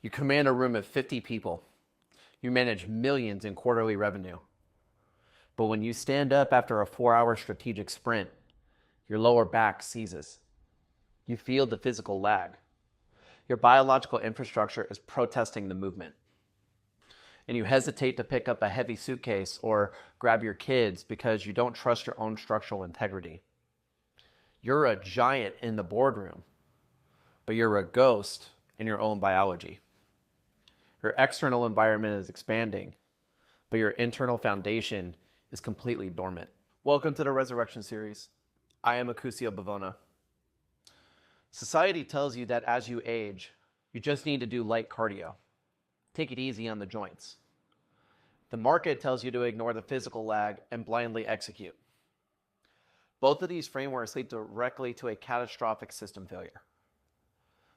You command a room of 50 people. You manage millions in quarterly revenue. But when you stand up after a 4-hour strategic sprint, your lower back seizes. You feel the physical lag. Your biological infrastructure is protesting the movement. And you hesitate to pick up a heavy suitcase or grab your kids because you don't trust your own structural integrity. You're a giant in the boardroom, but you're a ghost in your own biology. Your external environment is expanding, but your internal foundation is completely dormant. Welcome to the Resurrection series. I am Acusio Bivona. Society tells you that as you age, you just need to do light cardio. Take it easy on the joints. The market tells you to ignore the physical lag and blindly execute. Both of these frameworks lead directly to a catastrophic system failure.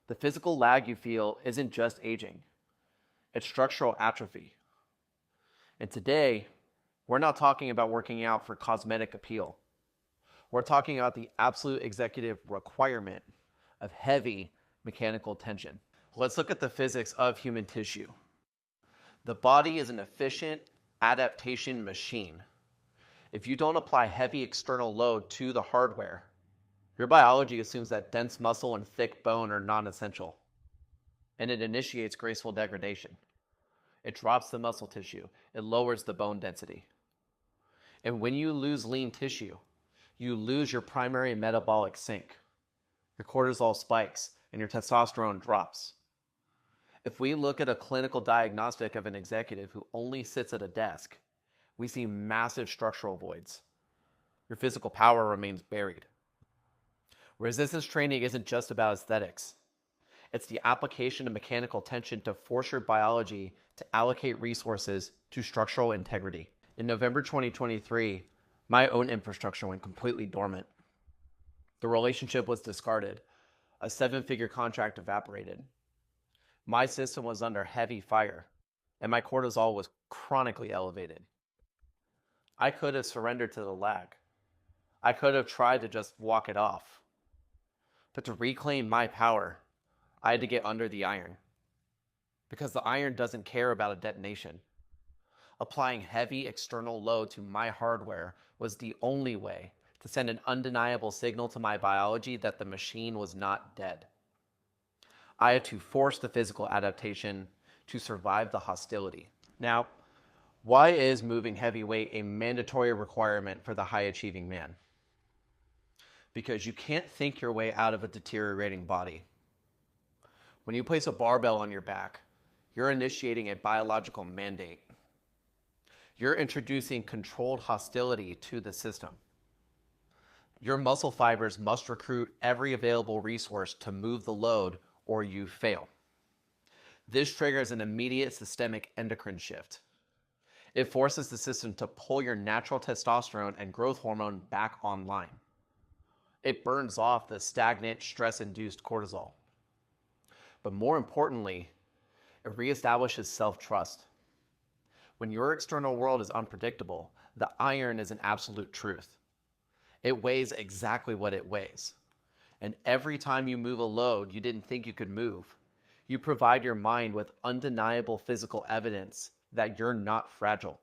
The physical lag you feel isn't just aging, it's structural atrophy. And today, we're not talking about working out for cosmetic appeal. We're talking about the absolute executive requirement of heavy mechanical tension. Let's look at the physics of human tissue. The body is an efficient adaptation machine. If you don't apply heavy external load to the hardware, your biology assumes that dense muscle and thick bone are non-essential, and it initiates graceful degradation. It drops the muscle tissue, it lowers the bone density. And when you lose lean tissue, you lose your primary metabolic sink. Your cortisol spikes and your testosterone drops. If we look at a clinical diagnostic of an executive who only sits at a desk, we see massive structural voids. Your physical power remains buried. Resistance training isn't just about aesthetics. It's the application of mechanical tension to force your biology to allocate resources to structural integrity. In November 2023, my own infrastructure went completely dormant. The relationship was discarded. A 7-figure contract evaporated. My system was under heavy fire, and my cortisol was chronically elevated. I could have surrendered to the lag. I could have tried to just walk it off. But to reclaim my power, I had to get under the iron. Because the iron doesn't care about a detonation. Applying heavy external load to my hardware was the only way to send an undeniable signal to my biology that the machine was not dead. I had to force the physical adaptation to survive the hostility. Now, why is moving heavy weight a mandatory requirement for the high-achieving man? Because you can't think your way out of a deteriorating body. When you place a barbell on your back, you're initiating a biological mandate. You're introducing controlled hostility to the system. Your muscle fibers must recruit every available resource to move the load, or you fail. This triggers an immediate systemic endocrine shift. It forces the system to pull your natural testosterone and growth hormone back online. It burns off the stagnant, stress-induced cortisol. But more importantly, it reestablishes self-trust. When your external world is unpredictable, the iron is an absolute truth. It weighs exactly what it weighs. And every time you move a load you didn't think you could move, you provide your mind with undeniable physical evidence that you're not fragile.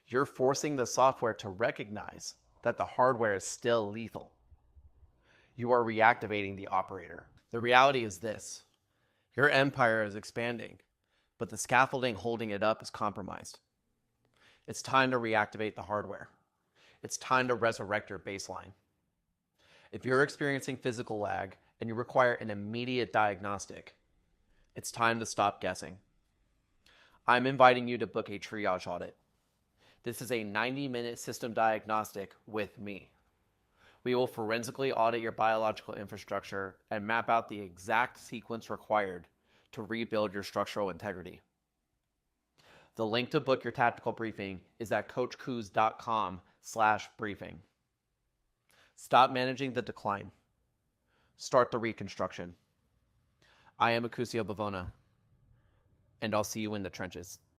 You're forcing the software to recognize that the hardware is still lethal. You are reactivating the operator. The reality is this: your empire is expanding, but the scaffolding holding it up is compromised. It's time to reactivate the hardware. It's time to resurrect your baseline. If you're experiencing physical lag and you require an immediate diagnostic, it's time to stop guessing. I'm inviting you to book a triage audit. This is a 90-minute system diagnostic with me. We will forensically audit your biological infrastructure and map out the exact sequence required to rebuild your structural integrity. The link to book your tactical briefing is at coachkuz.com/briefing. Stop managing the decline. Start the reconstruction. I am Acusio Bivona, and I'll see you in the trenches.